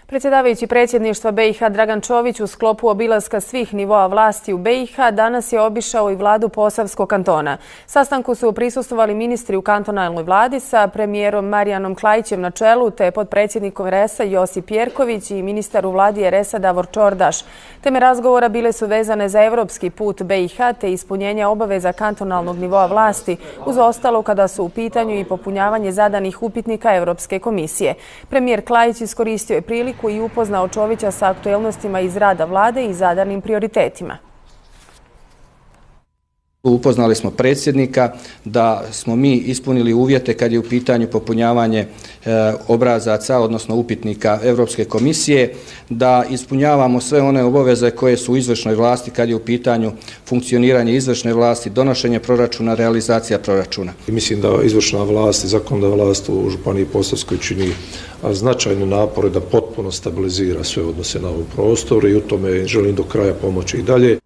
Predsjedavajući predsjedništva BiH Dragan Čović u sklopu obilaska svih nivoa vlasti u BiH danas je obišao i vladu Posavskog kantona. Sastanku su prisustvovali ministri u kantonalnoj vladi sa premijerom Marijanom Klajićem na čelu te potpredsjednikom RS-a Josip Jerković i ministar u vladi RS-a Davor Čordaš. Teme razgovora bile su vezane za evropski put BiH te ispunjenje obaveza kantonalnog nivoa vlasti, uz ostalo kada su u pitanju i popunjavanje zadanih upitnika Europske komisije. Premijer Klajić iskoristio je priliku i upoznao Čovića sa aktuelnostima iz rada vlade i zadanim prioritetima. Upoznali smo predsjednika da smo mi ispunili uvjete kad je u pitanju popunjavanje obrazaca, odnosno upitnika Europske komisije, da ispunjavamo sve one obaveze koje su u izvršnoj vlasti kad je u pitanju funkcioniranje izvršne vlasti, donošenje proračuna, realizacija proračuna. Mislim da izvršna vlast i zakonodavna vlast u Županiji Posavskoj čini značajne napore da potpuno stabilizira sve odnose na ovom prostoru i u tome želim do kraja pomoći i dalje.